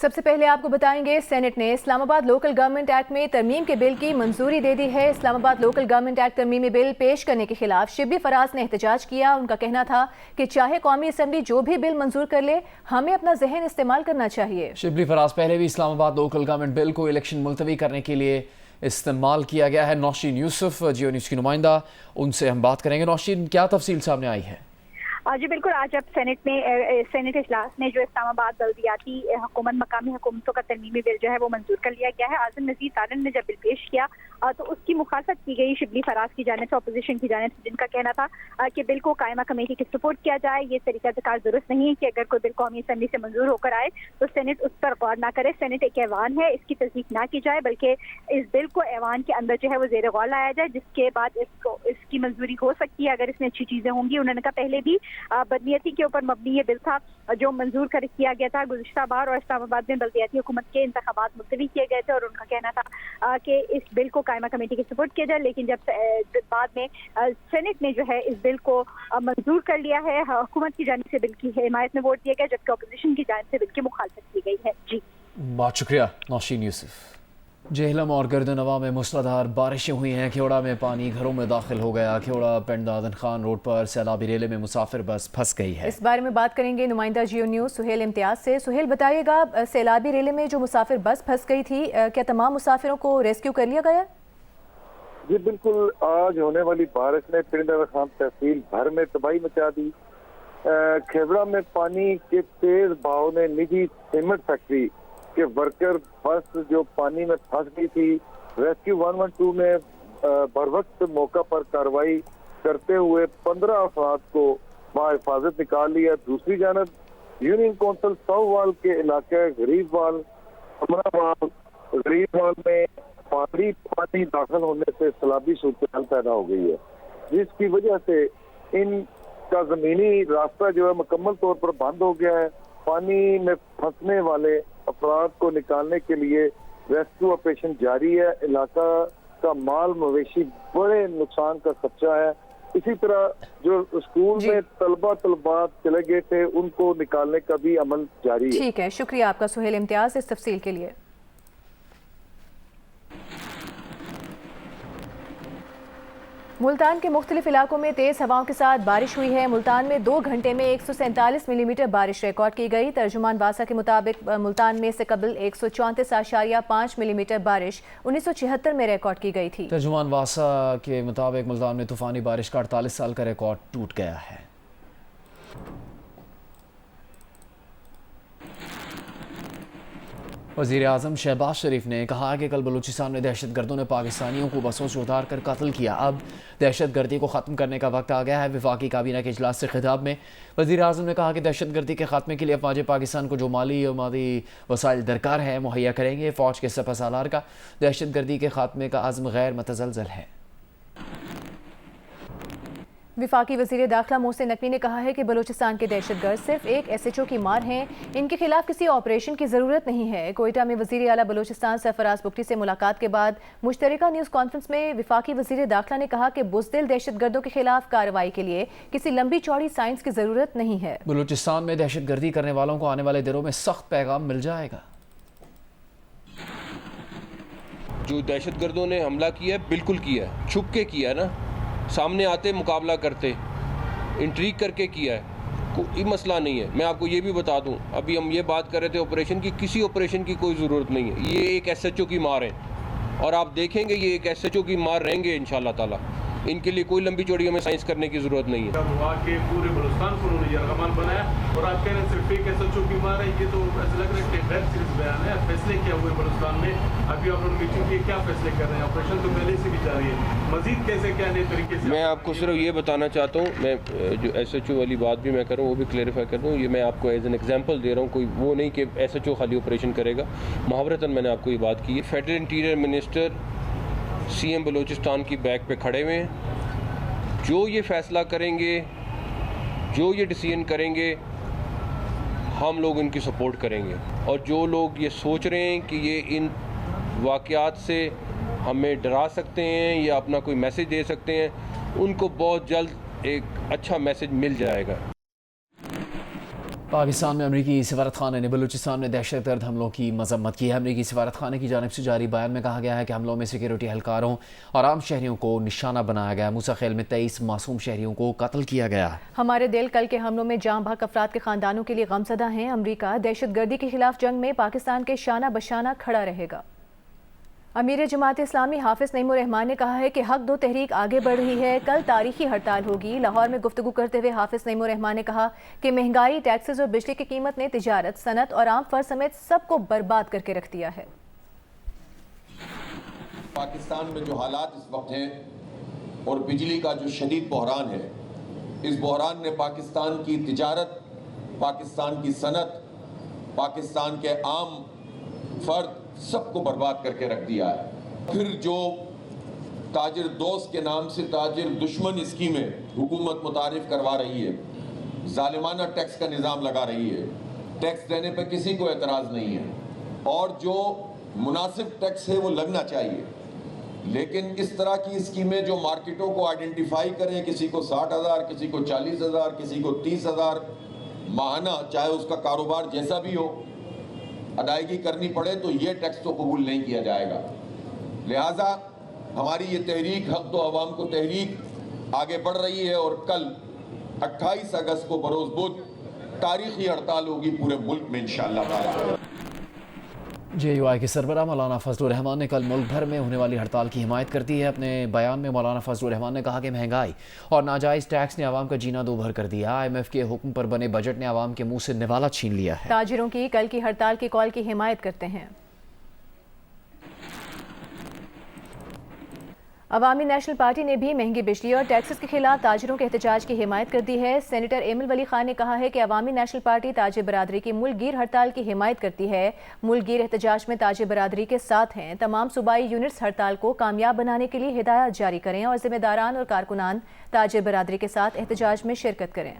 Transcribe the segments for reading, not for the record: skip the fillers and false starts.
سب سے پہلے آپ کو بتائیں گے سینٹ نے اسلام آباد لوکل گورنمنٹ ایکٹ میں ترمیم کے بل کی منظوری دے دی ہے۔ اسلام آباد لوکل گورنمنٹ ایکٹ ترمیمی بل پیش کرنے کے خلاف شبلی فراز نے احتجاج کیا۔ ان کا کہنا تھا کہ چاہے قومی اسمبلی جو بھی بل منظور کر لے، ہمیں اپنا ذہن استعمال کرنا چاہیے۔ شبلی فراز پہلے بھی اسلام آباد لوکل گورنمنٹ بل کو الیکشن ملتوی کرنے کے لیے استعمال کیا گیا ہے۔ نوشین یوسف جیو نیوز کی نمائندہ، ان سے ہم بات کریں گے۔ نوشین، کیا تفصیل سامنے آئی ہے؟ جی بالکل، آج اب سینٹ اجلاس میں جو اسلام آباد بلدیاتی مقامی حکومتوں کا ترمیمی بل جو ہے وہ منظور کر لیا گیا ہے۔ اعظم نذیر تارن نے جب بل پیش کیا تو اس کی مخالفت کی گئی شبلی فراز کی جانب سے، اپوزیشن کی جانب سے، جن کا کہنا تھا کہ بل کو قائمہ کمیٹی کے سپورٹ کیا جائے۔ یہ طریقہ کار درست نہیں ہے کہ اگر کوئی بل قومی اسمبلی سے منظور ہو کر آئے تو سینٹ اس پر غور نہ کرے۔ سینٹ ایک ایوان ہے، اس کی تصدیق نہ کی جائے، بلکہ اس بل کو ایوان کے اندر جو ہے وہ زیر غور لایا جائے، جس کے بعد اس کی منظوری ہو سکتی ہے اگر اس میں اچھی چیزیں ہوں گی۔ انہوں نے کہا پہلے بھی بدنیتی کے اوپر مبنی یہ بل تھا جو منظور کیا گیا تھا گزشتہ بار، اور اسلام آباد میں بلدیاتی حکومت کے انتخابات ملتوی کیے گئے تھے، اور ان کا کہنا تھا کہ اس بل کو قائمہ کمیٹی کے سپورٹ کیا جائے۔ لیکن جب بعد میں سینٹ نے جو ہے اس بل کو منظور کر لیا ہے، حکومت کی جانب سے بل کی حمایت میں ووٹ دیا گیا، جبکہ اپوزیشن کی جانب سے بل کی مخالفت کی گئی ہے۔ جی بہت شکریہ نوشین یوسف۔ جہلم اور گردنواں میں موسلادھار بارشیں ہوئی ہیں۔ کھیوڑا میں پانی گھروں میں داخل ہو گیا۔ کھیوڑا پنڈ دادن خان روڈ پر سیلابی ریلے میں مسافر بس پھنس گئی ہے۔ اس بارے میں بات کریں گے نمائندہ جیو نیوز سہیل امتیاز سے۔ سہیل، بتائیے گا سیلابی ریلے میں جو مسافر بس پھنس گئی تھی، کیا تمام مسافروں کو ریسکیو کر لیا گیا؟ جی بالکل، آج ہونے والی بارش نے پنڈ دادن خان تحصیل بھر میں تباہی مچا دی۔ کھیوڑا میں پانی کے تیز بہاؤ نے نجی سیمنٹ فیکٹری کہ ورکر بس جو پانی میں پھنس گئی تھی، ریسکیو 112 نے بروقت موقع پر کارروائی کرتے ہوئے 15 افراد کو بحفاظت نکال لیا۔ دوسری جانب یونین کونسل ساؤوال کے علاقے غریب وال میں پانی داخل ہونے سے سیلابی صورتحال پیدا ہو گئی ہے، جس کی وجہ سے ان کا زمینی راستہ جو ہے مکمل طور پر بند ہو گیا ہے۔ پانی میں پھنسنے والے افراد کو نکالنے کے لیے ریسکیو آپریشن جاری ہے۔ علاقہ کا مال مویشی بڑے نقصان کا خدشہ ہے۔ اسی طرح جو اسکول میں طلبات چلے گئے تھے ان کو نکالنے کا بھی عمل جاری ہے۔ ٹھیک ہے، شکریہ آپ کا سہیل امتیاز اس تفصیل کے لیے۔ ملتان کے مختلف علاقوں میں تیز ہواؤں کے ساتھ بارش ہوئی ہے۔ ملتان میں 2 گھنٹے میں 147 ملی میٹر بارش ریکارڈ کی گئی۔ ترجمان واسا کے مطابق ملتان میں سے قبل 134.5 ملی میٹر بارش 1976 میں ریکارڈ کی گئی تھی۔ ترجمان واسا کے مطابق ملتان میں طوفانی بارش کا 48 سال کا ریکارڈ ٹوٹ گیا ہے۔ وزیر اعظم شہباز شریف نے کہا کہ کل بلوچستان میں دہشت گردوں نے پاکستانیوں کو بسوں سے اتار کر قتل کیا۔ اب دہشت گردی کو ختم کرنے کا وقت آ گیا ہے۔ وفاقی کابینہ کے اجلاس سے خطاب میں وزیر اعظم نے کہا کہ دہشت گردی کے خاتمے کے لیے افواج پاکستان کو جو مالی اور مادی وسائل درکار ہے مہیا کریں گے۔ فوج کے سپہ سالار کا دہشت گردی کے خاتمے کا عزم غیر متزلزل ہے۔ وفاقی وزیر داخلہ محسن نقوی نے کہا ہے کہ بلوچستان کے دہشت گرد صرف ایک ایس ایچ او کی مار ہیں، ان کے خلاف کسی آپریشن کی ضرورت نہیں ہے۔ کوئٹہ میں وزیر اعلیٰ بلوچستان سرفراز بگٹی سے ملاقات کے بعد مشترکہ نیوز کانفرنس میں وفاقی وزیر داخلہ نے کہا کہ بزدل دہشت گردوں کے خلاف کارروائی کے لیے کسی لمبی چوڑی سائنس کی ضرورت نہیں ہے۔ بلوچستان میں دہشت گردی کرنے والوں کو آنے والے دنوں میں سخت پیغام مل جائے گا۔ جو دہشت گردوں نے حملہ کیا ہے بالکل کیا ہے، چھپ کے کیا ہے نا، سامنے آتے مقابلہ کرتے، انٹریگ کر کے کیا ہے، کوئی مسئلہ نہیں ہے۔ میں آپ کو یہ بھی بتا دوں، ابھی ہم یہ بات کر رہے تھے آپریشن کی، کسی آپریشن کی کوئی ضرورت نہیں ہے۔ یہ ایک ایس ایچ او کی مار ہے اور آپ دیکھیں گے یہ ایک ایس ایچ او کی مار رہیں گے انشاءاللہ تعالیٰ۔ ان کے لیے کوئی لمبی چوڑی ہمیں سائنس کرنے کی ضرورت نہیں ہے۔ ہوا کہ پورے بلوچستان کو انہوں نے یرغمال بنایا اور آپ کہہ رہے ہیں صرف ایک ایس ایچ او کی مار ہے، یہ تو ایسا لگ رہا ہے کہ غیر سیریس بیان ہے۔ فیصلے کیا ہوئے بلوچستان میں، ابھی آپ لوگ میٹنگ کی کیا فیصلے کر رہے ہیں؟ آپریشن تو پہلے سے بھی جاری ہے، مزید کیسے کیا نئے طریقے سے؟ میں آپ کو صرف یہ بتانا چاہتا ہوں، میں جو ایس ایچ او والی بات بھی میں کروں وہ بھی کلیئرفائی کر دوں، یہ میں آپ کو ایز این ایگزامپل دے رہا ہوں، کوئی وہ نہیں کہ ایس ایچ او خالی آپریشن کرے گا۔ محاورتاً میں نے آپ کو یہ بات کی ہے، federal interior minister C M Balochistan کی بیک پہ کھڑے ہوئے ہیں، جو یہ فیصلہ کریں گے، جو یہ ڈیسیژن کریں گے، ہم لوگ ان کی سپورٹ کریں گے۔ اور جو لوگ یہ سوچ رہے ہیں کہ یہ ان واقعات سے ہمیں ڈرا سکتے ہیں یا اپنا کوئی میسج دے سکتے ہیں، ان کو بہت جلد ایک اچھا میسج مل جائے گا۔ پاکستان میں امریکی سفارت خانے نے بلوچستان میں دہشت گرد حملوں کی مذمت کی ہے۔ امریکی سفارت خانے کی جانب سے جاری بیان میں کہا گیا ہے کہ حملوں میں سیکیورٹی اہلکاروں اور عام شہریوں کو نشانہ بنایا گیا۔ موسیٰ خیل میں 23 معصوم شہریوں کو قتل کیا گیا۔ ہمارے دل کل کے حملوں میں جاں بحق افراد کے خاندانوں کے لیے غمزدہ ہیں۔ امریکہ دہشت گردی کے خلاف جنگ میں پاکستان کے شانہ بشانہ کھڑا رہے گا۔ امیر جماعت اسلامی حافظ نعیم الرحمان نے کہا ہے کہ حق دو تحریک آگے بڑھ رہی ہے، کل تاریخی ہڑتال ہوگی۔ لاہور میں گفتگو کرتے ہوئے حافظ نعیم الرحمان نے کہا کہ مہنگائی، ٹیکسز اور بجلی کی قیمت نے تجارت، صنعت اور عام فرد سمیت سب کو برباد کر کے رکھ دیا ہے۔ پاکستان میں جو حالات اس وقت ہیں اور بجلی کا جو شدید بحران ہے، اس بحران نے پاکستان کی تجارت، پاکستان کی صنعت، پاکستان کے عام فرد سب کو برباد کر کے رکھ دیا ہے۔ پھر جو تاجر دوست کے نام سے تاجر دشمن اسکیمیں حکومت متعارف کروا رہی ہے، ظالمانہ ٹیکس کا نظام لگا رہی ہے، ٹیکس دینے پہ کسی کو اعتراض نہیں ہے اور جو مناسب ٹیکس ہے وہ لگنا چاہیے، لیکن اس طرح کی اسکیمیں جو مارکیٹوں کو آئیڈینٹیفائی کریں، کسی کو 60,000، کسی کو 40,000، کسی کو 30,000 ماہانہ، چاہے اس کا کاروبار جیسا بھی ہو، ادائیگی کرنی پڑے، تو یہ ٹیکس تو قبول نہیں کیا جائے گا۔ لہٰذا ہماری یہ تحریک حق تو عوام کو تحریک آگے بڑھ رہی ہے اور کل 28 اگست کو بروز بدھ تاریخی ہڑتال ہوگی پورے ملک میں انشاءاللہ تعالی۔ JUI کے سربراہ مولانا فضل الرحمان نے کل ملک بھر میں ہونے والی ہڑتال کی حمایت کر دی ہے۔ اپنے بیان میں مولانا فضل الرحمان نے کہا کہ مہنگائی اور ناجائز ٹیکس نے عوام کا جینا دوبھر کر دیا۔ IMF کے حکم پر بنے بجٹ نے عوام کے منہ سے نوالا چھین لیا ہے۔ تاجروں کی کل کی ہڑتال کی کال کی حمایت کرتے ہیں۔ عوامی نیشنل پارٹی نے بھی مہنگی بجلی اور ٹیکسز کے خلاف تاجروں کے احتجاج کی حمایت کر دی ہے۔ سینیٹر ایمل ولی خان نے کہا ہے کہ عوامی نیشنل پارٹی تاجر برادری کی ملک گیر ہڑتال کی حمایت کرتی ہے۔ ملک گیر احتجاج میں تاجر برادری کے ساتھ ہیں۔ تمام صوبائی یونٹس ہڑتال کو کامیاب بنانے کے لیے ہدایات جاری کریں اور ذمہ داران اور کارکنان تاجر برادری کے ساتھ احتجاج میں شرکت کریں۔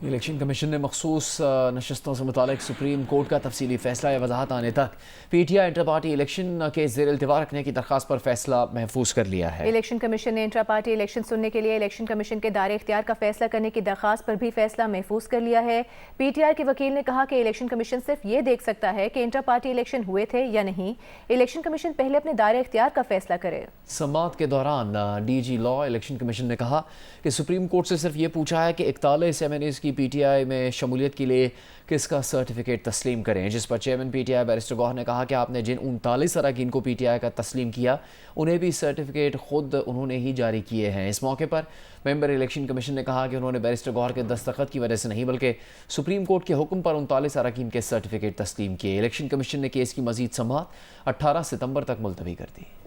الیکشن کمیشن نے مخصوص نشستوں سے متعلق سپریم کورٹ کا تفصیلی فیصلہ یا وضاحت آنے تک PTI انٹر پارٹی الیکشن کے زیر التوا رکھنے کی درخواست پر فیصلہ محفوظ کر لیا ہے۔ الیکشن کمیشن نے انٹرا پارٹی الیکشن سننے کے لیے الیکشن کمیشن کے دائرے اختیار کا فیصلہ کرنے کی درخواست پر بھی فیصلہ محفوظ کر لیا ہے۔ PTI کے وکیل نے کہا کہ الیکشن کمیشن صرف یہ دیکھ سکتا ہے کہ انٹرا پارٹی الیکشن ہوئے تھے یا نہیں۔ الیکشن کمیشن پہلے اپنے دائرے اختیار کا فیصلہ کرے۔ سماعت کے دوران DG لا الیکشن کمیشن نے کہا کہ سپریم کورٹ سے صرف یہ پوچھا ہے کہ 41 MNAs کی PTI میں شمولیت کے لیے کس کا سرٹیفکیٹ تسلیم کریں، جس پر چیئرمین PTI بیرسٹر گوہر نے کہا کہ آپ نے جن 39 اراکین کو PTI کا تسلیم کیا انہیں بھی سرٹیفکیٹ خود انہوں نے ہی جاری کیے ہیں۔ اس موقع پر ممبر الیکشن کمیشن نے کہا کہ انہوں نے بیرسٹر گوہر کے دستخط کی وجہ سے نہیں بلکہ سپریم کورٹ کے حکم پر 39 اراکین کے سرٹیفکیٹ تسلیم کیے۔ الیکشن کمیشن نے کیس کی مزید سماعت 18 ستمبر تک ملتوی کر دی۔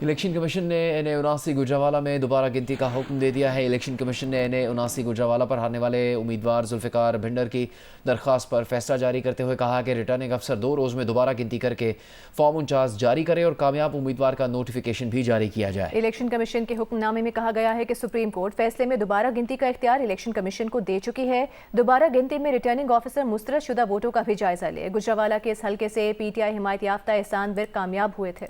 الیکشن کمیشن نے NA79 گجرانوالہ میں دوبارہ گنتی کا حکم دے دیا ہے۔ الیکشن کمیشن نے NA79 گجرانوالہ پر ہارنے والے امیدوار ذوالفقار بھنڈر کی درخواست پر فیصلہ جاری کرتے ہوئے کہا کہ ریٹرننگ افسر 2 روز میں دوبارہ گنتی کر کے فارم 49 جاری کرے اور کامیاب امیدوار کا نوٹیفیکیشن بھی جاری کیا جائے۔ الیکشن کمیشن کے حکم نامے میں کہا گیا ہے کہ سپریم کورٹ فیصلے میں دوبارہ گنتی کا اختیار الیکشن کمیشن کو دے چکی ہے۔ دوبارہ گنتی میں ریٹرننگ آفیسر مسترد شدہ ووٹوں کا بھی جائزہ لے۔ گجرانوالہ کے اس حلقے سے PTI حمایت یافتہ احسان ورک کامیاب ہوئے تھے۔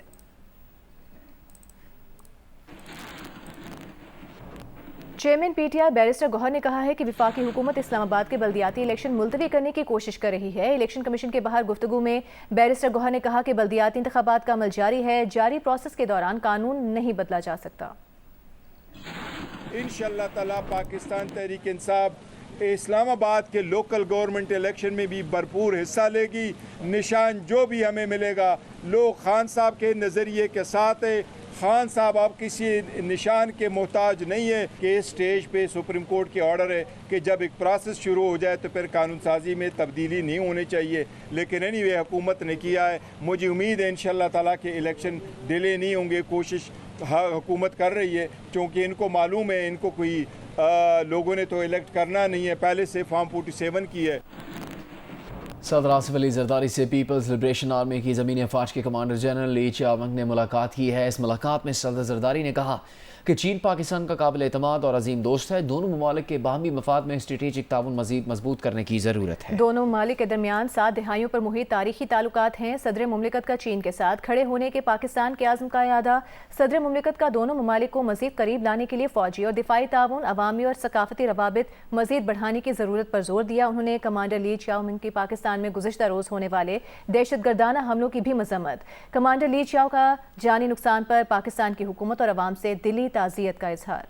چیئرمین PTI بیرسٹر گوہر نے کہا ہے کہ وفاقی حکومت اسلام آباد کے بلدیاتی الیکشن ملتوی کرنے کی کوشش کر رہی ہے۔ الیکشن کمیشن کے باہر گفتگو میں بیرسٹر گوہر نے کہا کہ بلدیاتی انتخابات کا عمل جاری ہے، جاری پروسیس کے دوران قانون نہیں بدلا جا سکتا۔ انشاءاللہ تعالی پاکستان تحریک انصاف اسلام آباد کے لوکل گورنمنٹ الیکشن میں بھی بھرپور حصہ لے گی۔ نشان جو بھی ہمیں ملے گا، لوگ خان صاحب کے نظریے کے ساتھ ہے۔ خان صاحب آپ کسی نشان کے محتاج نہیں ہے کہ اس سٹیج پہ سپریم کورٹ کے آرڈر ہے کہ جب ایک پروسیس شروع ہو جائے تو پھر قانون سازی میں تبدیلی نہیں ہونی چاہیے، لیکن اینی حکومت نے کیا ہے۔ مجھے امید ہے انشاءاللہ تعالیٰ کہ الیکشن ڈیلے نہیں ہوں گے۔ کوشش حکومت کر رہی ہے چونکہ ان کو معلوم ہے ان کو کوئی لوگوں نے تو الیکٹ کرنا نہیں ہے، پہلے سے فارم 47 کی ہے۔ صدر آصف علی زرداری سے پیپلز لبریشن آرمی کی زمینی افواج کے کمانڈر جنرل لی چیاونگ نے ملاقات کی ہے۔ اس ملاقات میں صدر زرداری نے کہا کہ چین پاکستان کا قابل اعتماد اور عظیم دوست ہے. دونوں ممالک کے باہمی مفاد میں اسٹریٹجک تعاون مزید مضبوط کرنے کی ضرورت ہے. دونوں ممالک کے درمیان 7 دہائیوں پر محیط تاریخی تعلقات ہیں. صدر مملکت کا چین کے ساتھ کھڑے ہونے کے پاکستان کے عزم کا اعادہ. صدر مملکت کا دونوں ممالک کو مزید قریب لانے کے لیے فوجی اور دفاعی تعاون، عوامی اور ثقافتی روابط مزید بڑھانے کی ضرورت پر زور دیا. انہوں نے کمانڈر لی چاؤ کی پاکستان میں گزشتہ روز ہونے والے دہشت گردانہ حملوں کی بھی مذمت. کمانڈر لی چاؤ کا جانی نقصان پر پاکستان کی حکومت اور عوام سے دلی تعزیت کا اظہار.